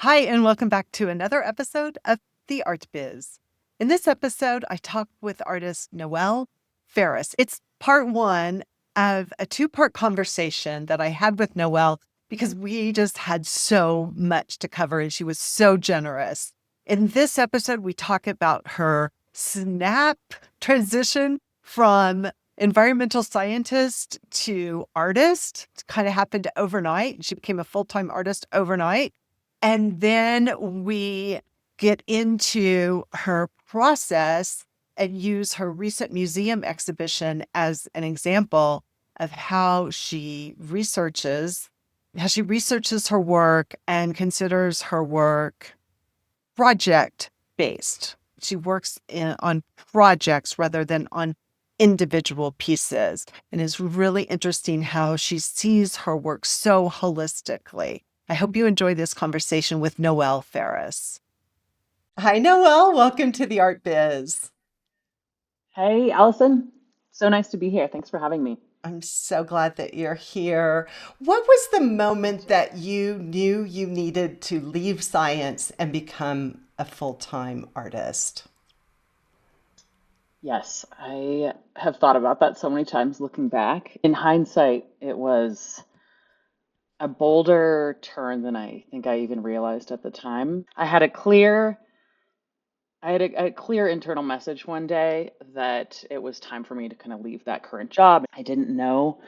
Hi, and welcome back to another episode of The Art Biz. In this episode, I talked with artist Noelle Phares. It's part one of a two-part conversation that I had with Noelle because we just had so much to cover and she was so generous. In this episode, we talk about her snap transition from environmental scientist to artist. It kind of happened overnight. She became a full-time artist overnight. And then we get into her process and use her recent museum exhibition as an example of how she researches her work and considers her work project based. She works on projects rather than on individual pieces, and it's really interesting how she sees her work so holistically. I hope you enjoy this conversation with Noelle Phares. Hi, Noelle. Welcome to the Art Biz. Hey, Allison. So nice to be here. Thanks for having me. I'm so glad that you're here. What was the moment that you knew you needed to leave science and become a full-time artist? Yes, I have thought about that so many times looking back. In hindsight, it was a bolder turn than I think I even realized at the time. I had a clear internal message one day that it was time for me to kind of leave that current job. I didn't know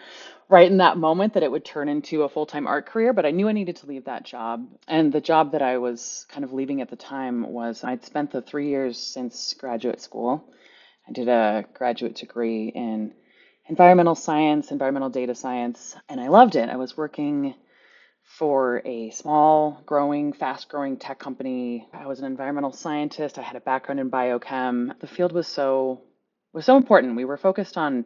right in that moment that it would turn into a full-time art career, but I knew I needed to leave that job. And the job that I was kind of leaving at the time was I'd spent the 3 years since graduate school. I did a graduate degree in environmental science, environmental data science, and I loved it. I was working for a small, growing, fast-growing tech company. I was an environmental scientist. I had a background in biochem. The field was so important. We were focused on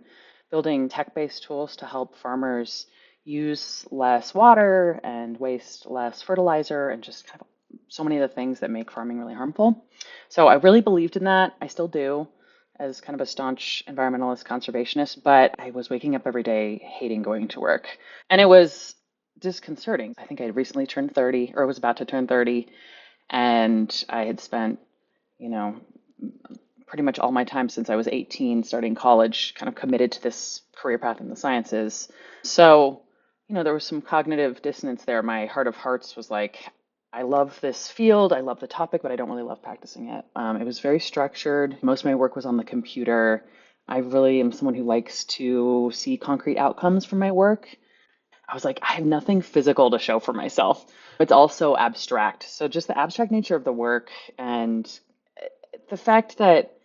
building tech-based tools to help farmers use less water and waste less fertilizer and just kind of so many of the things that make farming really harmful. So I really believed in that. I still do as kind of a staunch environmentalist conservationist, but I was waking up every day hating going to work. And it was disconcerting. I think I had recently turned 30 or was about to turn 30, and I had spent, you know, pretty much all my time since I was 18, starting college, kind of committed to this career path in the sciences. So, there was some cognitive dissonance there. My heart of hearts was like, I love this field, I love the topic, but I don't really love practicing it. It was very structured. Most of my work was on the computer. I really am someone who likes to see concrete outcomes from my work. I was like, I have nothing physical to show for myself. It's also abstract. So just the abstract nature of the work and the fact that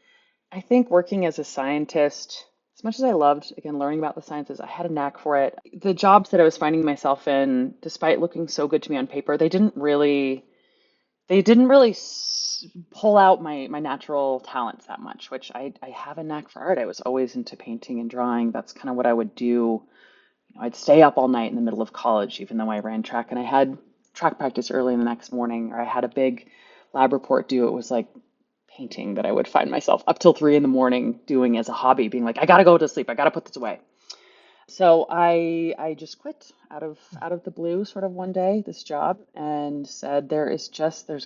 I think working as a scientist, as much as I loved, again, learning about the sciences, I had a knack for it. The jobs that I was finding myself in, despite looking so good to me on paper, they didn't really pull out my natural talents that much, which I have a knack for art. I was always into painting and drawing. That's kind of what I would do. I'd stay up all night in the middle of college, even though I ran track and I had track practice early in the next morning, or I had a big lab report due. It was like painting that I would find myself up till 3 in the morning doing as a hobby, being like, I gotta go to sleep, I gotta put this away. So I just quit out of the blue sort of one day, this job, and said there's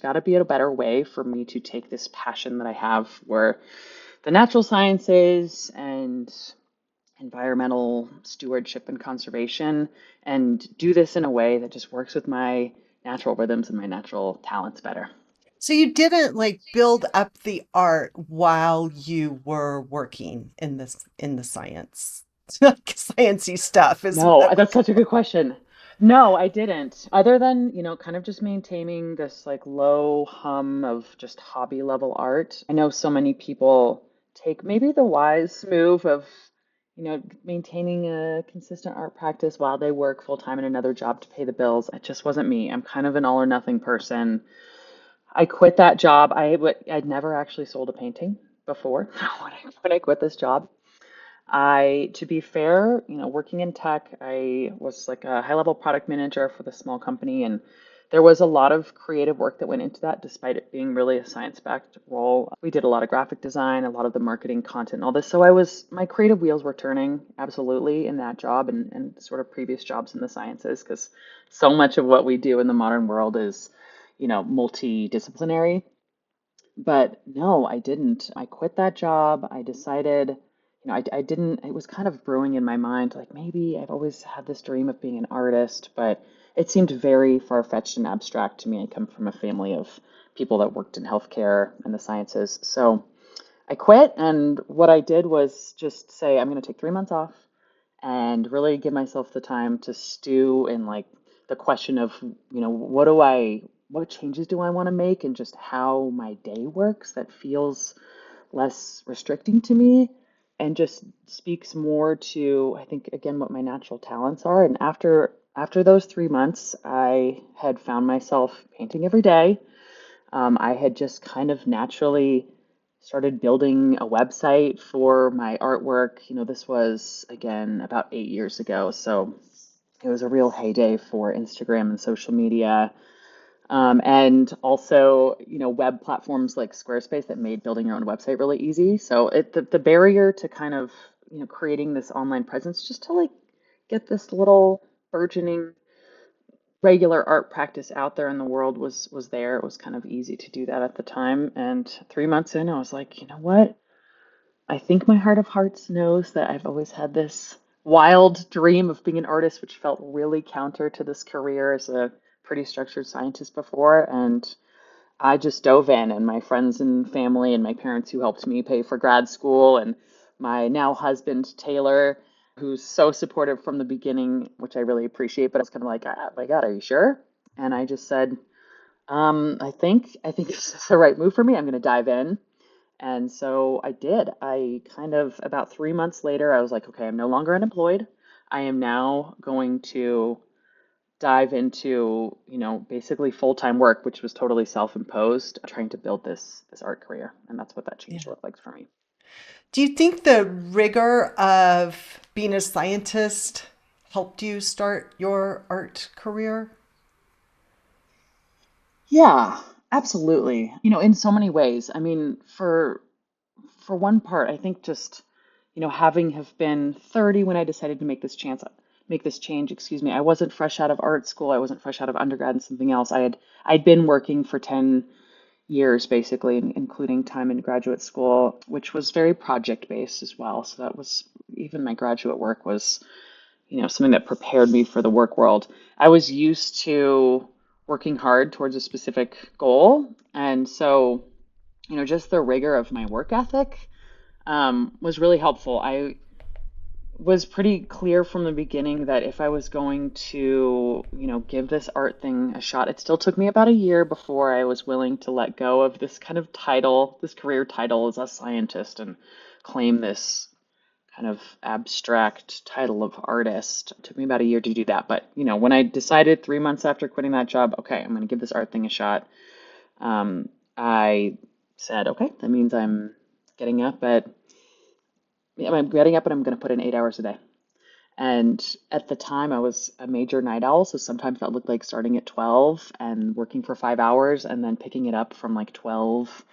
got to be a better way for me to take this passion that I have for the natural sciences and environmental stewardship and conservation and do this in a way that just works with my natural rhythms and my natural talents better. So you didn't like build up the art while you were working in the science, like sciencey stuff is what No, I'm that's such a good question. No, I didn't. Other than, kind of just maintaining this like low hum of just hobby level art. I know so many people take maybe the wise move of, maintaining a consistent art practice while they work full time in another job to pay the bills. It just wasn't me. I'm kind of an all or nothing person. I quit that job. I'd never actually sold a painting before when I quit this job. To be fair, working in tech, I was like a high-level product manager for the small company, and there was a lot of creative work that went into that, despite it being really a science-backed role. We did a lot of graphic design, a lot of the marketing content, and all this. So my creative wheels were turning absolutely in that job and sort of previous jobs in the sciences, because so much of what we do in the modern world is, multidisciplinary. But no, I didn't. I quit that job. I decided, I didn't, it was kind of brewing in my mind, like maybe I've always had this dream of being an artist, but it seemed very far-fetched and abstract to me. I come from a family of people that worked in healthcare and the sciences. So I quit, and what I did was just say, I'm going to take 3 months off and really give myself the time to stew in like the question of, what changes do I want to make and just how my day works that feels less restricting to me and just speaks more to, I think, again, what my natural talents are. And after those 3 months, I had found myself painting every day. I had just kind of naturally started building a website for my artwork. This was again about 8 years ago, so it was a real heyday for Instagram and social media. And also, web platforms like Squarespace that made building your own website really easy. So the barrier to kind of, creating this online presence just to like get this little burgeoning regular art practice out there in the world was there. It was kind of easy to do that at the time. And 3 months in, I was like, you know what? I think my heart of hearts knows that I've always had this wild dream of being an artist, which felt really counter to this career as a pretty structured scientist before. And I just dove in, and my friends and family and my parents who helped me pay for grad school, and my now husband, Taylor, who's so supportive from the beginning, which I really appreciate. But I was kind of like, oh my God, are you sure? And I just said, I think this is the right move for me. I'm going to dive in. And so I did. I kind of, about 3 months later, I was like, okay, I'm no longer unemployed. I am now going to dive into, basically full-time work, which was totally self-imposed, trying to build this art career. And that's what that Yeah. change looked like for me. Do you think the rigor of being a scientist helped you start your art career? Yeah, absolutely. In so many ways. I mean, for one part, I think just, having have been 30 when I decided to make this change, excuse me. I wasn't fresh out of art school. I wasn't fresh out of undergrad and something else. I'd been working for 10 years basically, including time in graduate school, which was very project based as well. So that was even my graduate work was, something that prepared me for the work world. I was used to working hard towards a specific goal. And so, just the rigor of my work ethic was really helpful. I was pretty clear from the beginning that if I was going to, give this art thing a shot, it still took me about a year before I was willing to let go of this kind of title, this career title as a scientist, and claim this kind of abstract title of artist. It took me about a year to do that. But, when I decided 3 months after quitting that job, okay, I'm going to give this art thing a shot, I said, okay, that means getting up at I'm getting up and I'm going to put in 8 hours a day. And at the time, I was a major night owl, so sometimes that looked like starting at 12 and working for 5 hours and then picking it up from like 12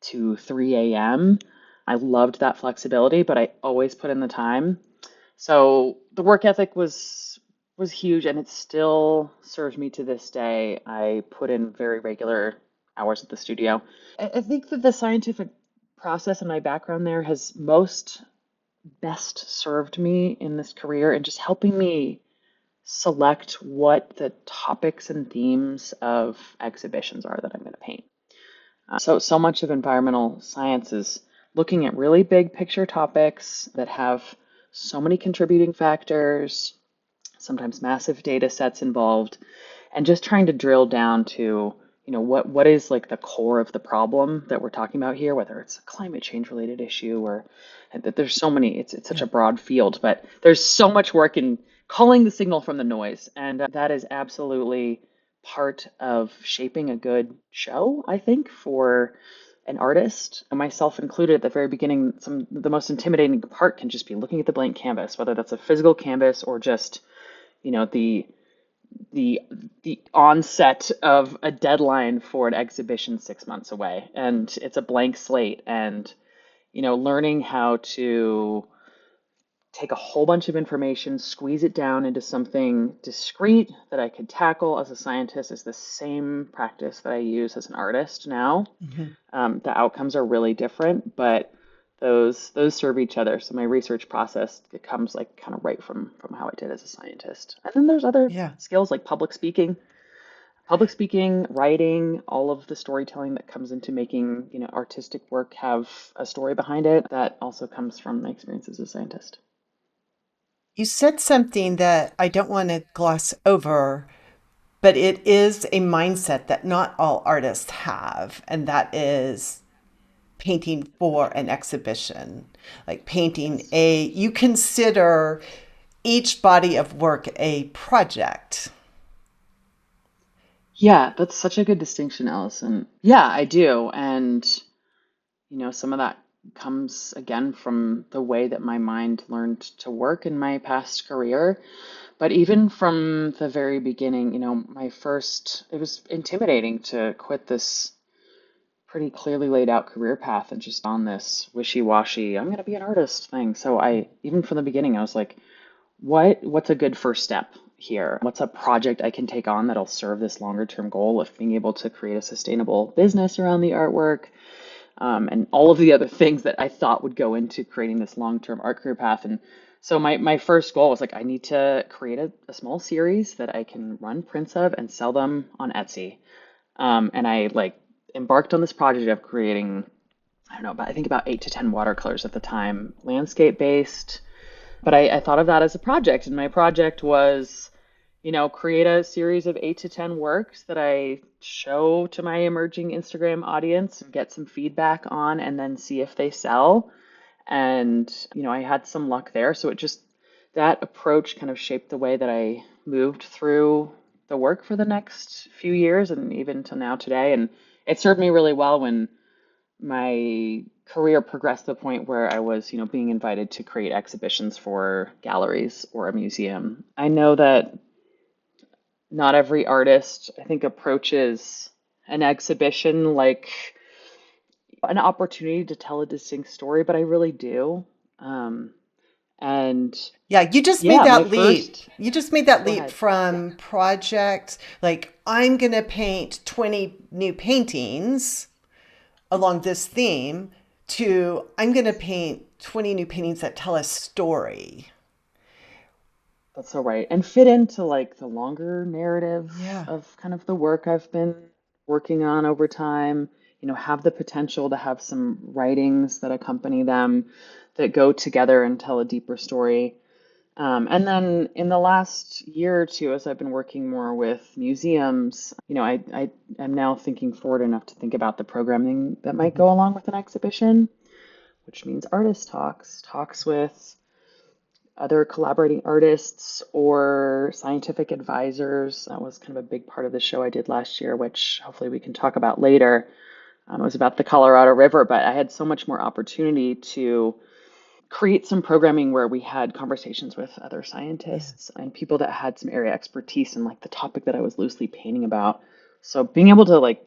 to 3 a.m. I loved that flexibility, but I always put in the time. So the work ethic was huge, and it still serves me to this day. I put in very regular hours at the studio. I think that the scientific process and my background there has most best served me in this career and just helping me select what the topics and themes of exhibitions are that I'm going to paint. So much of environmental science is looking at really big picture topics that have so many contributing factors, sometimes massive data sets involved, and just trying to drill down to, what is like the core of the problem that we're talking about here, whether it's a climate change related issue or that there's so many, it's such Yeah. a broad field, but there's so much work in calling the signal from the noise. And that is absolutely part of shaping a good show, I think, for an artist, myself included at the very beginning. The most intimidating part can just be looking at the blank canvas, whether that's a physical canvas or just, the the the onset of a deadline for an exhibition 6 months away, and it's a blank slate. And learning how to take a whole bunch of information, squeeze it down into something discrete that I could tackle as a scientist is the same practice that I use as an artist now. Mhm. The outcomes are really different, but those serve each other. So my research process, it comes like kind of right from how I did as a scientist. And then there's other Yeah. skills like public speaking, writing, all of the storytelling that comes into making, artistic work have a story behind it. That also comes from my experience as a scientist. You said something that I don't want to gloss over, but it is a mindset that not all artists have, and that is painting for an exhibition. Like painting Yes. you consider each body of work a project. Yeah, that's such a good distinction, Allison. Yeah, I do. And, some of that comes again from the way that my mind learned to work in my past career. But even from the very beginning, it was intimidating to quit this pretty clearly laid out career path and just on this wishy-washy, I'm going to be an artist thing. So even from the beginning, I was like, what's a good first step here? What's a project I can take on that'll serve this longer term goal of being able to create a sustainable business around the artwork, and all of the other things that I thought would go into creating this long term art career path. And so my first goal was like, I need to create a small series that I can run prints of and sell them on Etsy. And I like embarked on this project of creating, I don't know, I think about 8 to 10 watercolors at the time, landscape based. But I thought of that as a project, and my project was, create a series of 8 to 10 works that I show to my emerging Instagram audience and get some feedback on, and then see if they sell. And, I had some luck there. So that approach kind of shaped the way that I moved through the work for the next few years and even to now today. And it served me really well when my career progressed to the point where I was, being invited to create exhibitions for galleries or a museum. I know that not every artist, I think, approaches an exhibition like an opportunity to tell a distinct story, but I really do. Um, and Yeah, you just made yeah, my that leap. first, You just made that go leap ahead. Yeah, from project, like, I'm going to paint 20 new paintings along this theme, to I'm going to paint 20 new paintings that tell a story. that's so right. And fit into like the longer narrative Yeah. of kind of the work I've been working on over time, have the potential to have some writings that accompany them that go together and tell a deeper story. And then in the last year or two, as I've been working more with museums, I am now thinking forward enough to think about the programming that might Mhm. go along with an exhibition, which means artist talks with other collaborating artists or scientific advisors. That was kind of a big part of the show I did last year, which hopefully we can talk about later. It was about the Colorado River, but I had so much more opportunity to create some programming where we had conversations with other Yeah. scientists and people that had some area expertise in like the topic that I was loosely painting about. So being able to like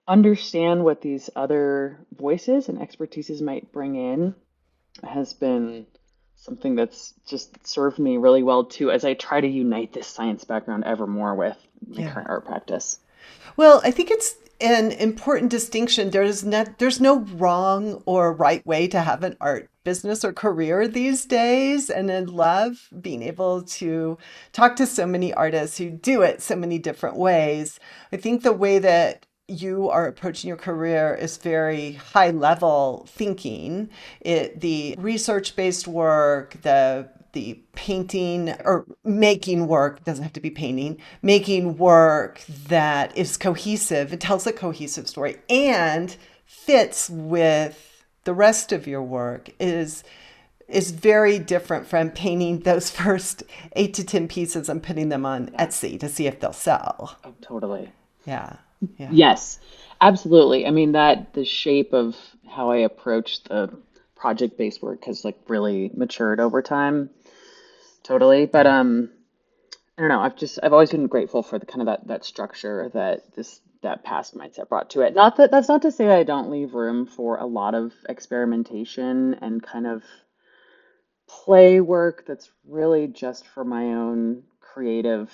understand what these other voices and expertises might bring in has been something that's just served me really well too as I try to unite this science background ever more with my Yeah. current art practice. Well, I think it's an important distinction. There's no wrong or right way to have an art business or career these days. And I love being able to talk to so many artists who do it so many different ways. I think the way that you are approaching your career is very high level thinking. The research based work, the painting or making work, doesn't have to be painting, making work that is cohesive, it tells a cohesive story and fits with the rest of your work is very different from painting those first 8 to 10 pieces and putting them on Yeah. Etsy to see if they'll sell. Oh, totally. Yeah. Yeah. Yes, absolutely. I mean, that the shape of how I approach the project-based work has like really matured over time. Totally. But I don't know. I've always been grateful for the kind of that structure that past mindset brought to it. Not that that's not to say I don't leave room for a lot of experimentation and kind of play work that's really just for my own creative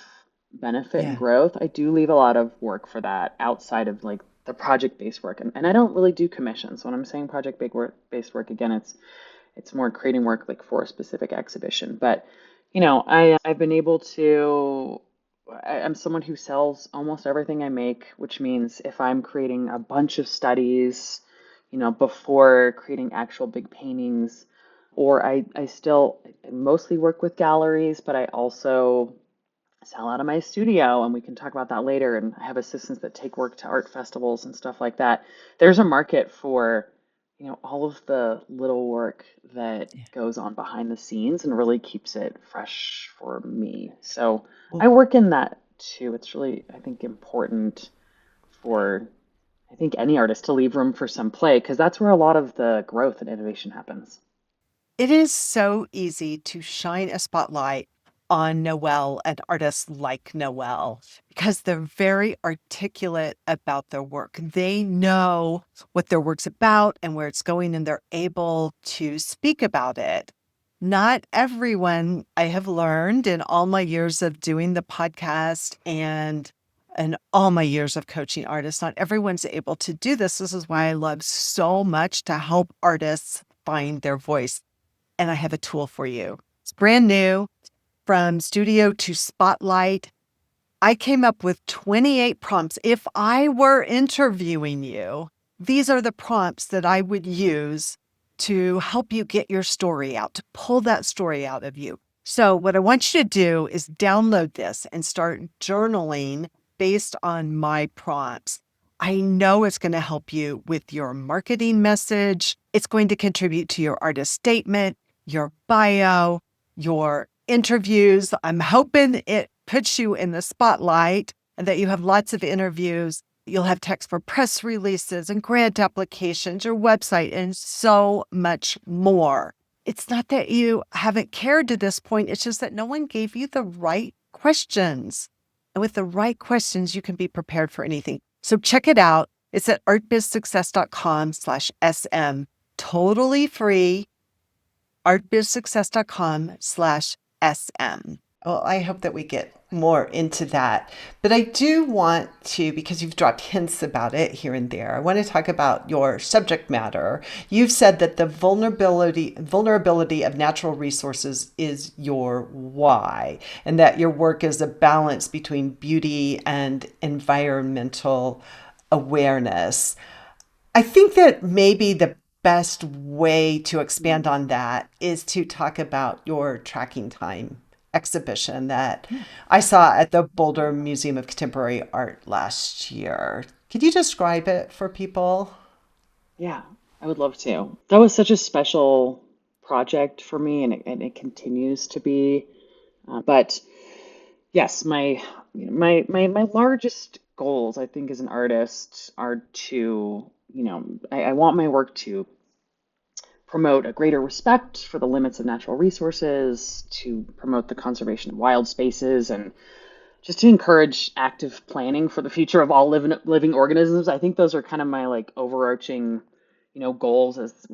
benefit and Yeah. growth. I do leave a lot of work for that outside of like the project-based work. And I don't really do commissions. When I'm saying project-based work, again, it's more creating work like for a specific exhibition. But I've been able to. I'm someone who sells almost everything I make, which means if I'm creating a bunch of studies, before creating actual big paintings, or I still mostly work with galleries, but I also sell out of my studio, and we can talk about that later. And I have assistants that take work to art festivals and stuff like that. There's a market for, all of the little work that Yeah. goes on behind the scenes and really keeps it fresh for me. So Well, I work in that too. It's really, I think, important for, I think, any artist to leave room for some play because that's where a lot of the growth and innovation happens. it is so easy to shine a spotlight on Noelle and artists like Noelle because they're very articulate about their work. They know what their work's about and where it's going, and they're able to speak about it. Not everyone, I have learned in all my years of doing the podcast and all my years of coaching artists, not everyone's able to do this. This is why I love so much to help artists find their voice. And I have a tool for you. It's brand new, from studio to spotlight. I came up with 28 prompts. If I were interviewing you, these are the prompts that I would use to help you get your story out, to pull that story out of you. So, what I want you to do is download this and start journaling based on my prompts. I know it's going to help you with your marketing message. It's going to contribute to your artist statement, your bio, your interviews. I'm hoping it puts you in the spotlight and that you have lots of interviews. You'll have text for press releases and grant applications, your website, and so much more. It's not that you haven't cared to this point. It's just that no one gave you the right questions. And with the right questions, you can be prepared for anything. So check it out. It's at artbizsuccess.com/SM. Totally free. artbizsuccess.com/SM. Well, I hope that we get more into that. But I do want to, because you've dropped hints about it here and there, I want to talk about your subject matter. You've said that the vulnerability of natural resources is your why, and that your work is a balance between beauty and environmental awareness. I think that maybe the best way to expand on that is to talk about your tracking time exhibition that Yeah. I saw at the Boulder Museum of Contemporary Art last year. Could you describe it for people? Yeah, I would love to. That was such a special project for me, and it continues to be. But yes, my largest goals, I think, as an artist are to, I want my work to promote a greater respect for the limits of natural resources, to promote the conservation of wild spaces, and just to encourage active planning for the future of all living organisms. I think those are kind of my like overarching, goals as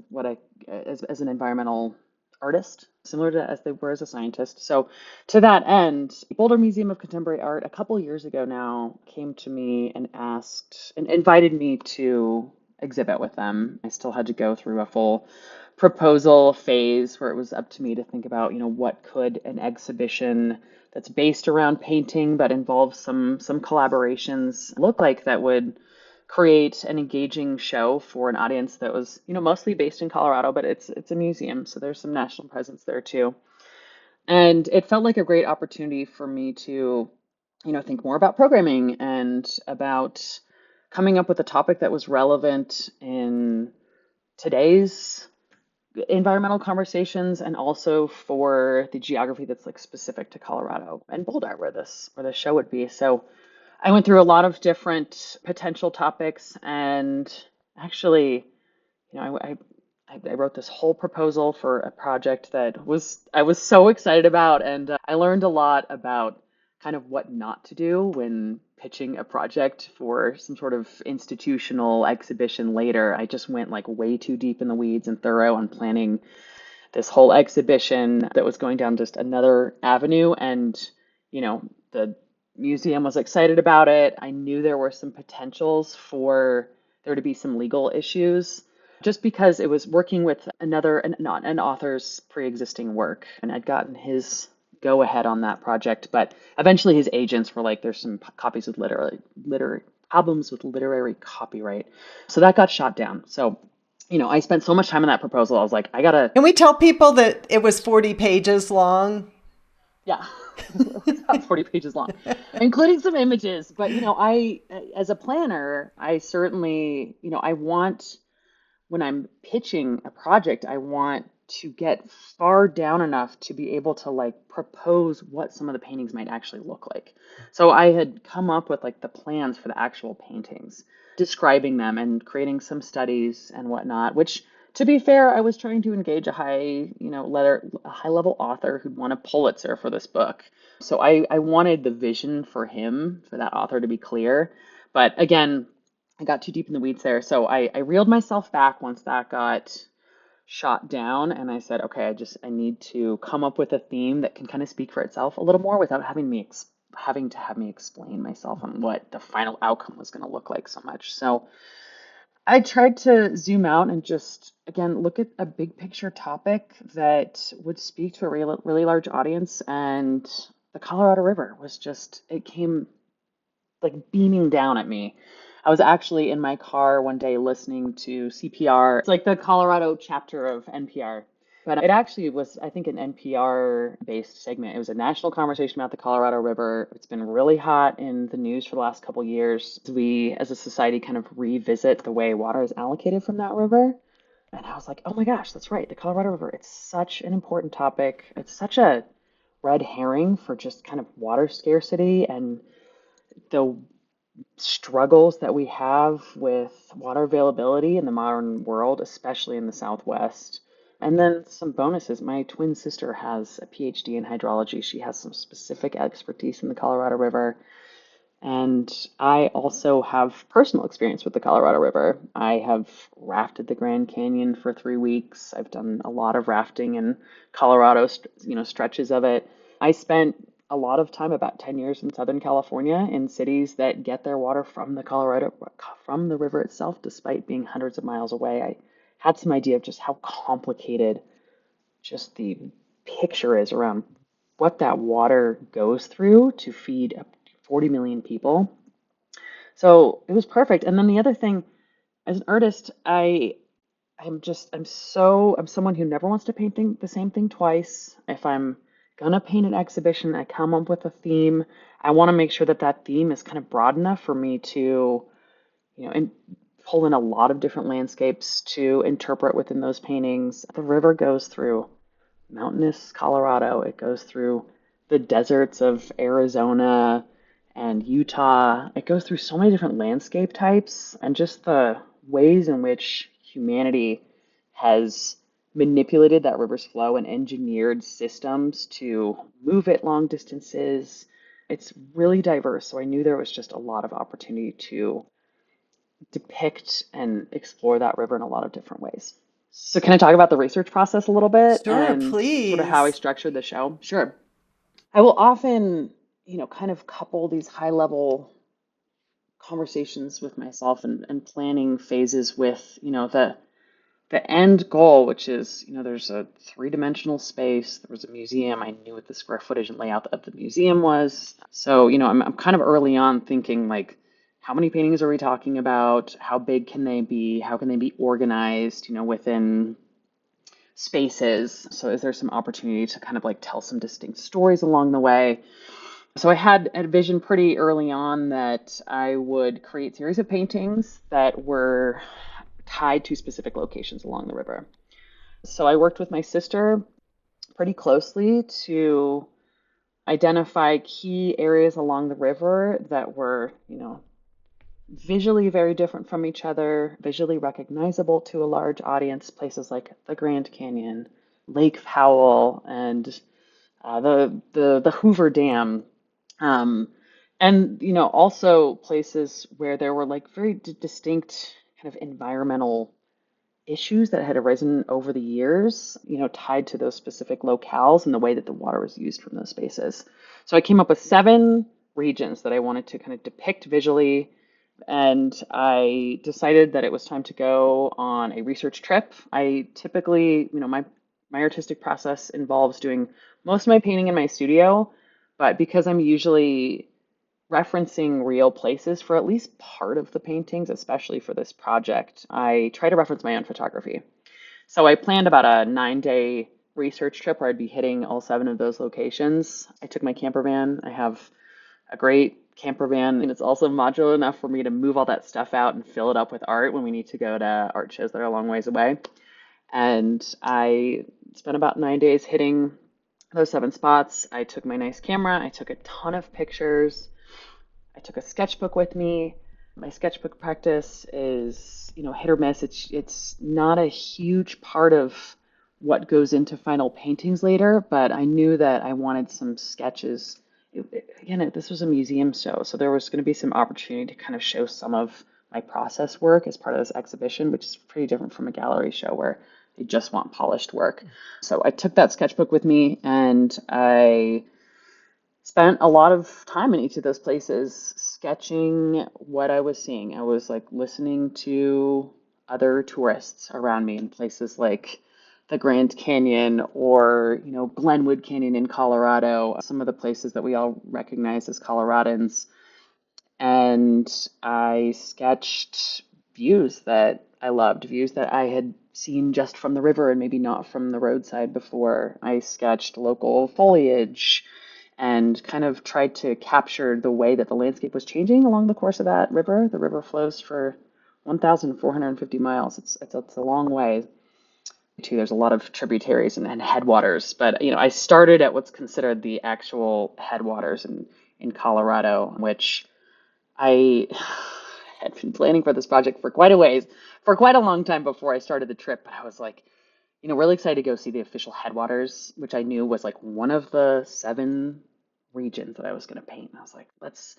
an environmental artist, similar to as they were as a scientist. So to that end, Boulder Museum of Contemporary Art a couple years ago now came to me and asked and invited me to exhibit with them. I still had to go through a full proposal phase where it was up to me to think about, what could an exhibition that's based around painting but involves some collaborations look like that would create an engaging show for an audience that was, mostly based in Colorado, but it's a museum, so there's some national presence there too. And it felt like a great opportunity for me to, think more about programming and about coming up with a topic that was relevant in today's environmental conversations and also for the geography that's like specific to Colorado and Boulder where this show would be. So I went through a lot of different potential topics and actually, I wrote this whole proposal for a project that I was so excited about, and I learned a lot about kind of what not to do when pitching a project for some sort of institutional exhibition later. I just went like way too deep in the weeds and thorough on planning this whole exhibition that was going down just another avenue. And, the museum was excited about it. I knew there were some potentials for there to be some legal issues just because it was working with an author's pre-existing work, and I'd gotten his go ahead on that project, but eventually his agents were like, there's some copies with literary problems with literary copyright. So that got shot down. So, I spent so much time on that proposal. I was like, I gotta, Can we tell people that it was 40 pages long? yeah, it was about 40 pages long, including some images. But, as a planner, I certainly, I want, when I'm pitching a project, I want to get far down enough to be able to like propose what some of the paintings might actually look like. So I had come up with like the plans for the actual paintings, describing them and creating some studies and whatnot, which to be fair, I was trying to engage a high level author who'd won a Pulitzer for this book. So I wanted the vision for him, for that author to be clear. But again, I got too deep in the weeds there. So I reeled myself back once that got shot down. And I said, okay, I need to come up with a theme that can kind of speak for itself a little more without having to have me explain myself on what the final outcome was going to look like so much. So I tried to zoom out and just, again, look at a big picture topic that would speak to a really, really large audience. And the Colorado River was just, it came like beaming down at me. I was actually in my car one day listening to CPR. It's like the Colorado chapter of NPR. But it actually was, I think, an NPR based segment. It was a national conversation about the Colorado River. It's been really hot in the news for the last couple years. We, as a society, kind of revisit the way water is allocated from that river. And I was like, oh my gosh, that's right. The Colorado River, it's such an important topic. It's such a red herring for just kind of water scarcity and the struggles that we have with water availability in the modern world, especially in the Southwest. And then some bonuses. My twin sister has a PhD in hydrology. She has some specific expertise in the Colorado River. And I also have personal experience with the Colorado River. I have rafted the Grand Canyon for 3 weeks. I've done a lot of rafting in Colorado, stretches of it. I spent a lot of time, about 10 years in Southern California, in cities that get their water from from the river itself, despite being hundreds of miles away. I had some idea of just how complicated just the picture is around what that water goes through to feed up to 40 million people. So it was perfect. And then the other thing, as an artist, I'm someone who never wants to paint the same thing twice. If I'm gonna paint an exhibition, I come up with a theme. I want to make sure that that theme is kind of broad enough for me to, and pull in a lot of different landscapes to interpret within those paintings. The river goes through mountainous Colorado. It goes through the deserts of Arizona and Utah. It goes through so many different landscape types and just the ways in which humanity has manipulated that river's flow and engineered systems to move it long distances. It's really diverse. So I knew there was just a lot of opportunity to depict and explore that river in a lot of different ways. So, can I talk about the research process a little bit Sure, and sort of how I please. structured the show? Sure. I will often, kind of couple these high level conversations with myself and planning phases with, the end goal, which is, there's a three-dimensional space. There was a museum. I knew what the square footage and layout of the museum was. So, I'm kind of early on thinking like, how many paintings are we talking about? How big can they be? How can they be organized, within spaces? So is there some opportunity to kind of like tell some distinct stories along the way? So I had a vision pretty early on that I would create series of paintings that were tied to specific locations along the river. So I worked with my sister pretty closely to identify key areas along the river that were, visually very different from each other, visually recognizable to a large audience, places like the Grand Canyon, Lake Powell, and the Hoover Dam, um, and also places where there were like very distinct kind of environmental issues that had arisen over the years, tied to those specific locales and the way that the water was used from those spaces. So I came up with 7 regions that I wanted to kind of depict visually, and I decided that it was time to go on a research trip. I typically, my artistic process involves doing most of my painting in my studio, but because I'm usually referencing real places for at least part of the paintings, especially for this project, I try to reference my own photography. So I planned about a 9-day research trip where I'd be hitting all 7 of those locations. I took my camper van. I have a great camper van, and it's also modular enough for me to move all that stuff out and fill it up with art when we need to go to art shows that are a long ways away. And I spent about 9 days hitting those 7 spots. I took my nice camera. I took a ton of pictures. I took a sketchbook with me. My sketchbook practice is, hit or miss. It's not a huge part of what goes into final paintings later, but I knew that I wanted some sketches. Again, this was a museum show, so there was going to be some opportunity to kind of show some of my process work as part of this exhibition, which is pretty different from a gallery show where they just want polished work. So I took that sketchbook with me, and I spent a lot of time in each of those places sketching what I was seeing. I was like listening to other tourists around me in places like the Grand Canyon or, Glenwood Canyon in Colorado, some of the places that we all recognize as Coloradans. And I sketched views that I loved, views that I had seen just from the river and maybe not from the roadside before. I sketched local foliage and kind of tried to capture the way that the landscape was changing along the course of that river. The river flows for 1,450 miles. It's a long way. Too, there's a lot of tributaries and headwaters, but I started at what's considered the actual headwaters in Colorado, which I had been planning for this project for for quite a long time before I started the trip. But I was like, really excited to go see the official headwaters, which I knew was like one of the 7 regions that I was going to paint. And I was like, let's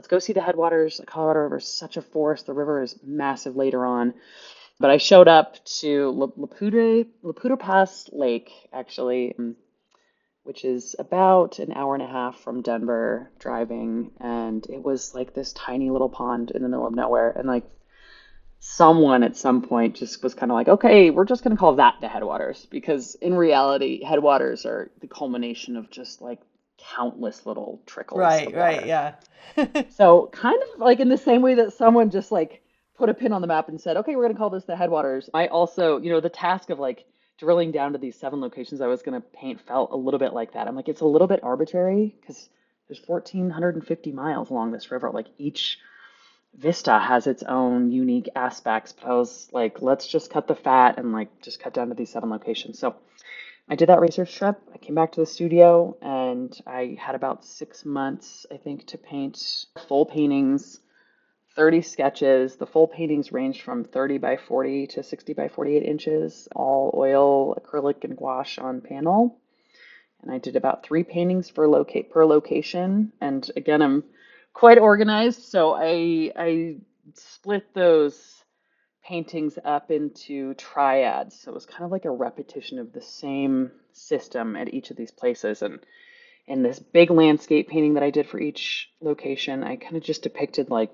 go see the headwaters. The Colorado River is such a forest. The river is massive later on. But I showed up to Laputa Pass Lake, actually, which is about an hour and a half from Denver driving. And it was like this tiny little pond in the middle of nowhere. And like someone at some point just was kind of like, okay, we're just going to call that the headwaters. Because in reality, headwaters are the culmination of just like countless little trickles Right, of right, water. yeah. So kind of like in the same way that someone just like put a pin on the map and said, okay, we're going to call this the headwaters. I also, the task of like drilling down to these 7 locations I was going to paint felt a little bit like that. I'm like, it's a little bit arbitrary because there's 1,450 miles along this river. Like each vista has its own unique aspects. But I was like, let's just cut the fat and like just cut down to these 7 locations. So I did that research trip. I came back to the studio and I had about 6 months, I think, to paint full paintings, 30 sketches. The full paintings ranged from 30 by 40 to 60 by 48 inches, all oil, acrylic, and gouache on panel. And I did about 3 paintings per location. And again, I'm quite organized, so I split those paintings up into triads. So it was kind of like a repetition of the same system at each of these places. And in this big landscape painting that I did for each location, I kind of just depicted like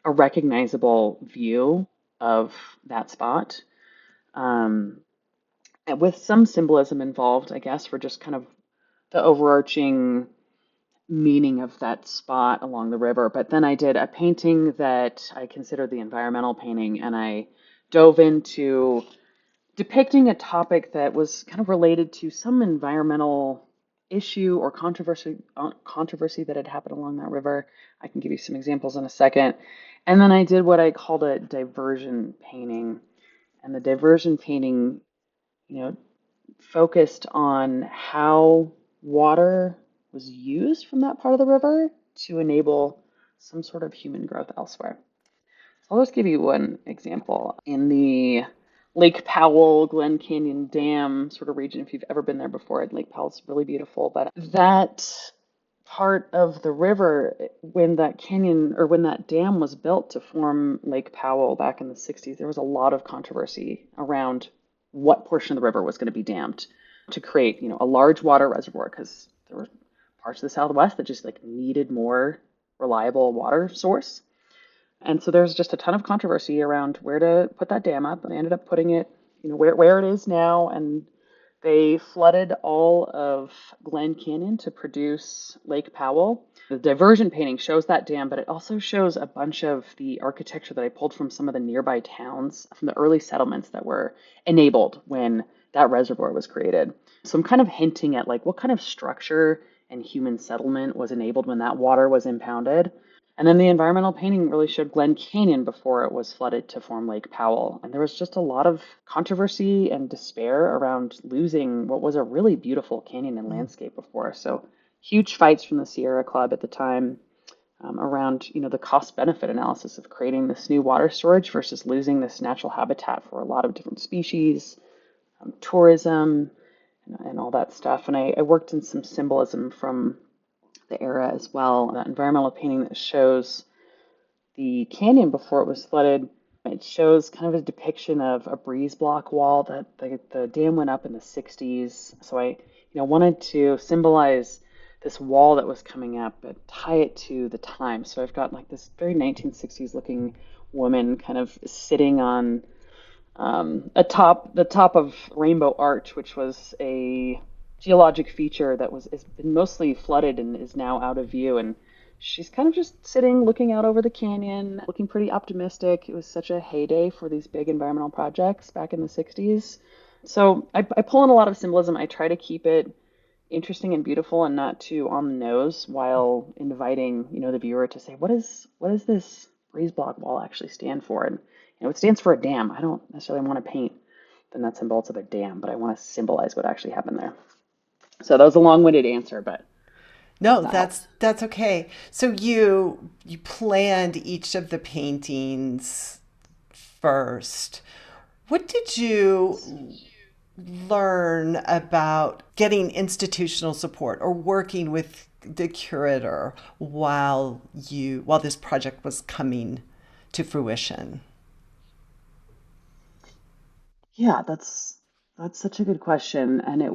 a recognizable view of that spot. Um, and with some symbolism involved, I guess, for just kind of the overarching meaning of that spot along the river. But then I did a painting that I considered the environmental painting, and I dove into depicting a topic that was kind of related to some environmental issue or controversy that had happened along that river. I can give you some examples in a second. And then I did what I called a diversion painting. And the diversion painting, you know, focused on how water was used from that part of the river to enable some sort of human growth elsewhere. So I'll just give you one example. In the Lake Powell, Glen Canyon Dam sort of region, if you've ever been there before, Lake Powell's really beautiful. But that part of the river when that canyon or when that dam was built to form Lake Powell back in the 60s. There was a lot of controversy around what portion of the river was going to be dammed to create, a large water reservoir because there were parts of the Southwest that just like needed more reliable water source. And so there's just a ton of controversy around where to put that dam up. And they ended up putting it, where it is now. And they flooded all of Glen Canyon to produce Lake Powell. The diversion painting shows that dam, but it also shows a bunch of the architecture that I pulled from some of the nearby towns from the early settlements that were enabled when that reservoir was created. So I'm kind of hinting at like what kind of structure and human settlement was enabled when that water was impounded. And then the environmental painting really showed Glen Canyon before it was flooded to form Lake Powell. And there was just a lot of controversy and despair around losing what was a really beautiful canyon and landscape before. So huge fights from the Sierra Club at the time around, the cost benefit analysis of creating this new water storage versus losing this natural habitat for a lot of different species, tourism, and all that stuff. And I worked in some symbolism from the era as well. That environmental painting that shows the canyon before it was flooded. It shows kind of a depiction of a breeze block wall that the dam went up in the 60s. So I, wanted to symbolize this wall that was coming up, but tie it to the time. So I've got like this very 1960s looking woman kind of sitting on the top of Rainbow Arch, which was a geologic feature that has been mostly flooded and is now out of view. And she's kind of just sitting, looking out over the canyon, looking pretty optimistic. It was such a heyday for these big environmental projects back in the 60s. So I pull in a lot of symbolism. I try to keep it interesting and beautiful and not too on the nose while inviting, the viewer to say, what is this breeze block wall actually stand for? And it stands for a dam. I don't necessarily want to paint the nuts and bolts of a dam, but I want to symbolize what actually happened there. So that was a long-winded answer, but I hope No, that helps. that's okay. So you planned each of the paintings first. What did you learn about getting institutional support or working with the curator while this project was coming to fruition? Yeah, that's such a good question, and there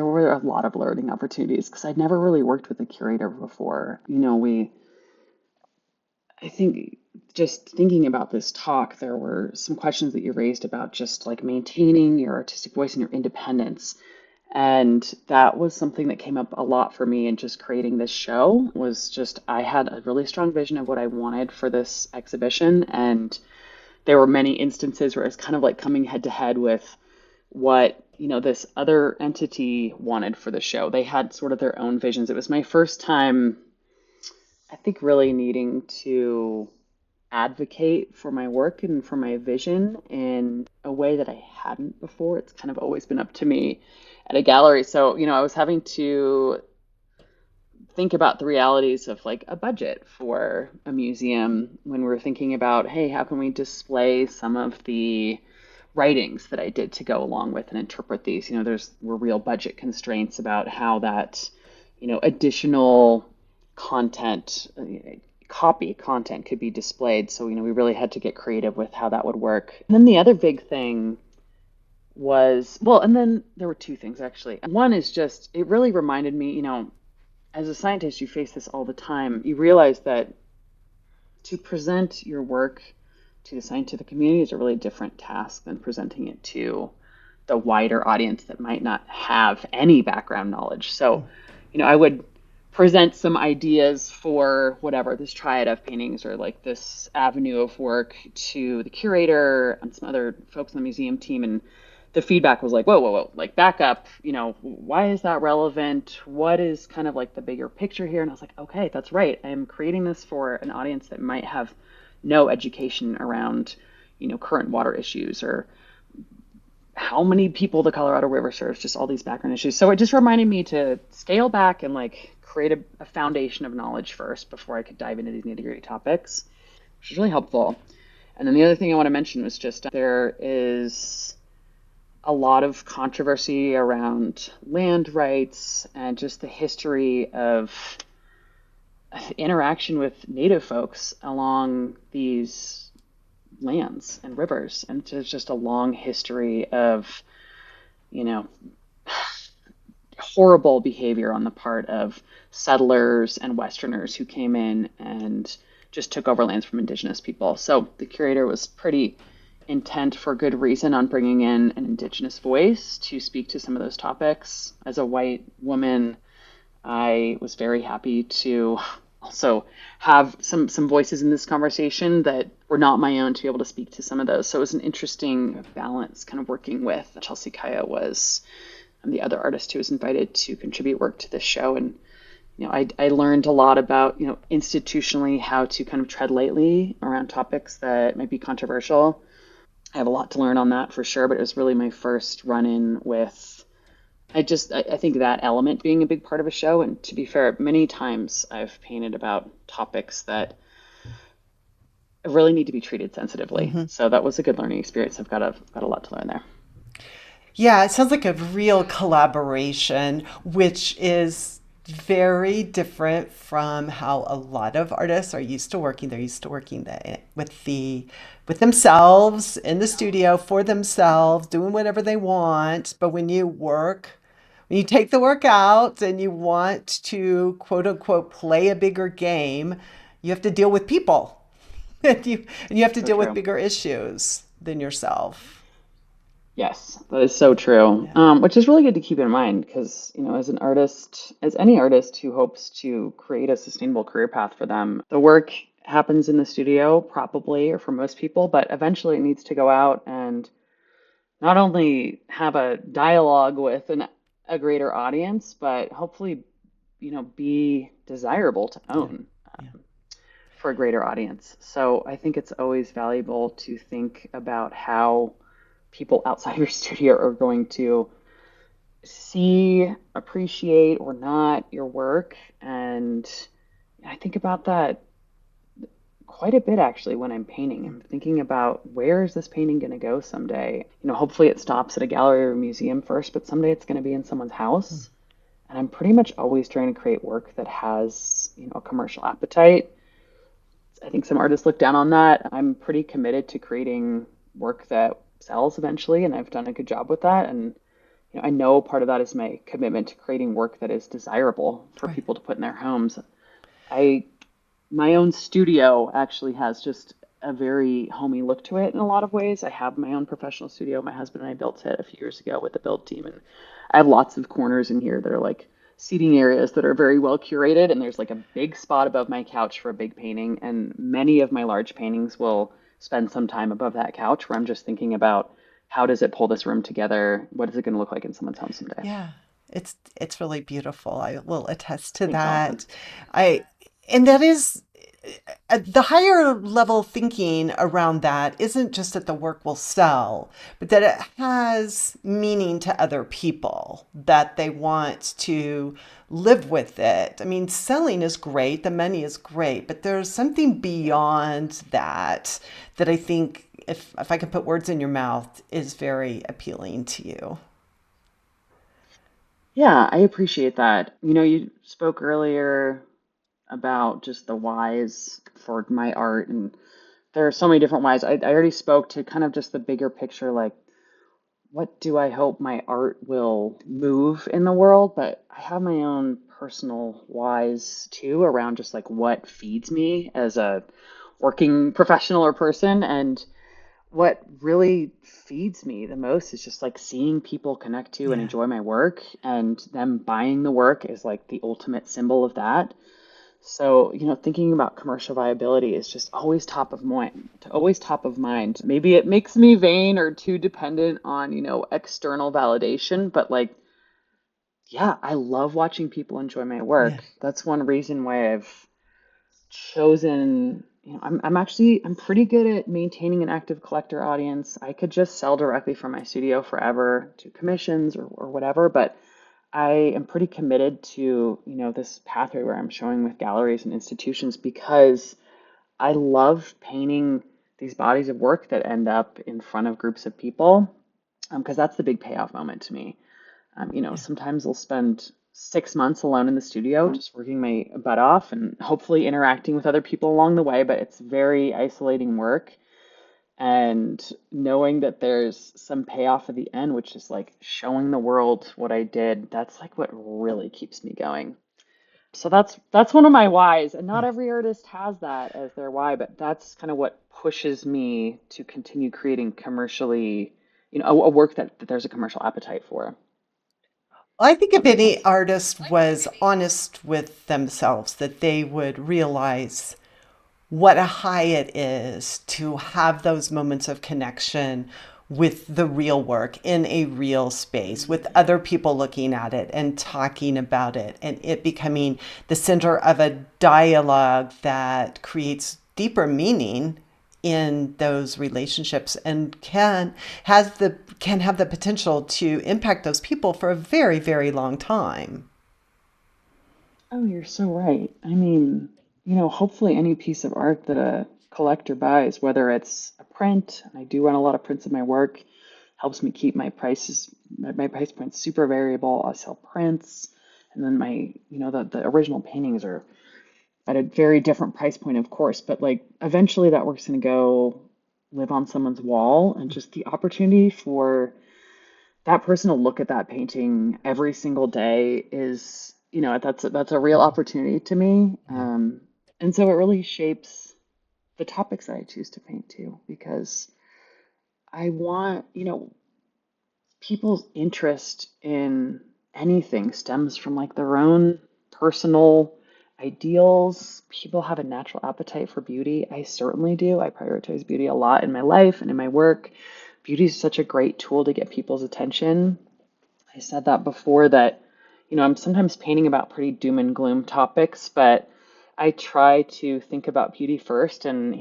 were a lot of learning opportunities because I'd never really worked with a curator before. I think just thinking about this talk, there were some questions that you raised about just like maintaining your artistic voice and your independence. And that was something that came up a lot for me in just creating this show was just I had a really strong vision of what I wanted for this exhibition. And there were many instances where it was kind of like coming head to head with what, this other entity wanted for the show. They had sort of their own visions. It was my first time, I think, really needing to advocate for my work and for my vision in a way that I hadn't before. It's kind of always been up to me at a gallery. So, I was having to think about the realities of like a budget for a museum when we're thinking about, hey, how can we display some of the writings that I did to go along with and interpret these? There's were real budget constraints about how that, additional content, copy content could be displayed. So, we really had to get creative with how that would work. And then the other big thing and then there were two things actually. One is just, it really reminded me, as a scientist, you face this all the time. You realize that to present your work to the scientific community is a really different task than presenting it to the wider audience that might not have any background knowledge. So, I would present some ideas for whatever this triad of paintings or like this avenue of work to the curator and some other folks on the museum team, and the feedback was like, whoa, whoa, whoa, like back up, why is that relevant? What is kind of like the bigger picture here? And I was like, okay, that's right. I'm creating this for an audience that might have no education around, current water issues or how many people the Colorado River serves, just all these background issues. So it just reminded me to scale back and like create a foundation of knowledge first before I could dive into these nitty gritty topics, which is really helpful. And then the other thing I want to mention was just there is a lot of controversy around land rights and just the history of interaction with native folks along these lands and rivers. And there's just a long history of, you know, horrible behavior on the part of settlers and Westerners who came in and just took over lands from indigenous people. So the curator was pretty intent, for good reason, on bringing in an indigenous voice to speak to some of those topics. As a white woman, I was very happy to also have some voices in this conversation that were not my own to be able to speak to some of those. So it was an interesting balance, kind of working with Chelsea Kaya was the other artist who was invited to contribute work to this show. And I learned a lot about institutionally how to kind of tread lightly around topics that might be controversial. I have a lot to learn on that for sure, but it was really my first run in with I think that element being a big part of a show. And to be fair, many times I've painted about topics that really need to be treated sensitively. Hmm. So that was a good learning experience. I've got a lot to learn there. Yeah, it sounds like a real collaboration, which is very different from how a lot of artists are used to working. They're used to working with themselves in the studio for themselves, doing whatever they want. But when you take the work out and you want to quote unquote play a bigger game, you have to deal with people. And you have to So deal with true. bigger issues than yourself. Yes, that is so true. Yeah. Which is really good to keep in mind because, as an artist, as any artist who hopes to create a sustainable career path for them, the work happens in the studio, probably, or for most people, but eventually it needs to go out and not only have a dialogue with a greater audience, but hopefully, be desirable to Yeah. own Yeah. for a greater audience. So I think it's always valuable to think about how people outside your studio are going to see, appreciate, or not your work. And I think about that quite a bit actually when I'm painting. I'm thinking about where is this painting going to go someday? Hopefully it stops at a gallery or a museum first, but someday it's going to be in someone's house. And I'm pretty much always trying to create work that has, a commercial appetite. I think some artists look down on that. I'm pretty committed to creating work that sells eventually, and I've done a good job with that. And I know part of that is my commitment to creating work that is desirable for Right. people to put in their homes. I My own studio actually has just a very homey look to it in a lot of ways. I have my own professional studio. My husband and I built it a few years ago with the build team, and I have lots of corners in here that are like seating areas that are very well curated. And there's like a big spot above my couch for a big painting, and many of my large paintings will spend some time above that couch where I'm just thinking about how does it pull this room together? What is it going to look like in someone's home someday? Yeah, it's really beautiful. I will attest to Thanks, Allison. that. I and that is the higher level thinking around that isn't just that the work will sell, but that it has meaning to other people, that they want to live with it. I mean, selling is great, the money is great, but there's something Yeah. beyond that that I think if I can put words in your mouth is very appealing to you. Yeah, I appreciate that. You spoke earlier about just the whys for my art, and there are so many different whys. I already spoke to kind of just the bigger picture, like what do I hope my art will move in the world, but I have my own personal whys too around just like what feeds me as a working professional or person. And what really feeds me the most is just like seeing people connect to and Yeah. enjoy my work, and them buying the work is like the ultimate symbol of that. So, thinking about commercial viability is just always top of mind, always top of mind. Maybe it makes me vain or too dependent on, external validation, but like, yeah, I love watching people enjoy my Yeah. work. That's one reason why I've chosen, I'm pretty good at maintaining an active collector audience. I could just sell directly from my studio forever to commissions or whatever, but I am pretty committed to, this pathway where I'm showing with galleries and institutions because I love painting these bodies of work that end up in front of groups of people. because that's the big payoff moment to me. Sometimes I'll spend 6 months alone in the studio, just working my butt off and hopefully interacting with other people along the way, but it's very isolating work. And knowing that there's some payoff at the end, which is like showing the world what I did, that's like what really keeps me going. So that's one of my whys, and not every artist has that as their why, but that's kind of what pushes me to continue creating commercially, a work that there's a commercial appetite for. I think if any artist was honest with themselves, that they would realize what a high it is to have those moments of connection with the real work in a real space, with other people looking at it and talking about it, and it becoming the center of a dialogue that creates deeper meaning in those relationships and can have the potential to impact those people for a very, very long time. Oh, you're so right. I mean, hopefully any piece of art that a collector buys, whether it's a print, and I do run a lot of prints in my work, helps me keep my price points super variable. I sell prints, and then the original paintings are at a very different price point, of course, but like eventually that work's gonna go live on someone's wall, and just the opportunity for that person to look at that painting every single day is, that's a real opportunity to me. And so it really shapes the topics that I choose to paint too, because I want, people's interest in anything stems from like their own personal ideals. People have a natural appetite for beauty. I certainly do. I prioritize beauty a lot in my life and in my work. Beauty is such a great tool to get people's attention. I said that before that, I'm sometimes painting about pretty doom and gloom topics, but I try to think about beauty first. And,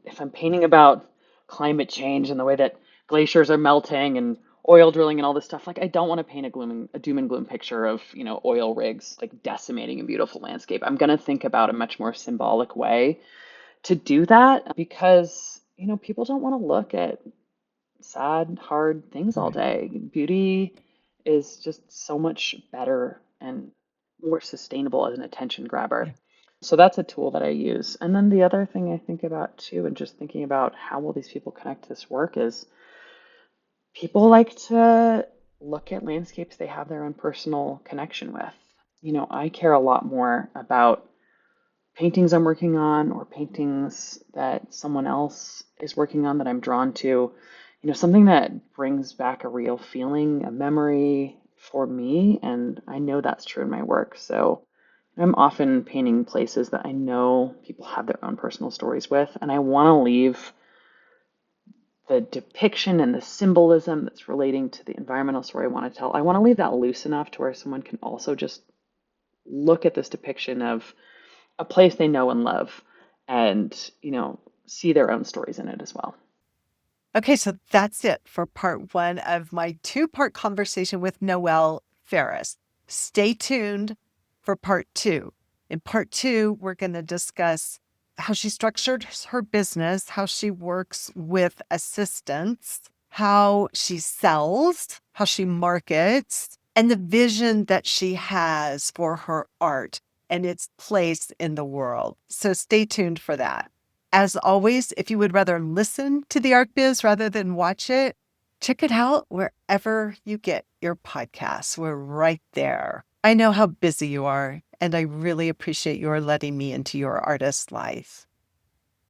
if I'm painting about climate change and the way that glaciers are melting and oil drilling and all this stuff, like I don't want to paint a doom and gloom picture of, oil rigs like decimating a beautiful landscape. I'm going to think about a much more symbolic way to do that because, people don't want to look at sad, hard things all day. Beauty is just so much better and more sustainable as an attention grabber. So that's a tool that I use. And then the other thing I think about too, and just thinking about how will these people connect to this work is people like to look at landscapes they have their own personal connection with. I care a lot more about paintings I'm working on or paintings that someone else is working on that I'm drawn to, something that brings back a real feeling, a memory for me. And I know that's true in my work. So I'm often painting places that I know people have their own personal stories with. And I want to leave the depiction and the symbolism that's relating to the environmental story I want to tell. I want to leave that loose enough to where someone can also just look at this depiction of a place they know and love and, see their own stories in it as well. Okay, so that's it for part one of my two-part conversation with Noelle Phares. Stay tuned for part two. In part two, we're going to discuss how she structured her business, how she works with assistants, how she sells, how she markets, and the vision that she has for her art and its place in the world. So stay tuned for that. As always, if you would rather listen to the Art Biz rather than watch it, check it out wherever you get your podcasts. We're right there. I know how busy you are, and I really appreciate your letting me into your artist life.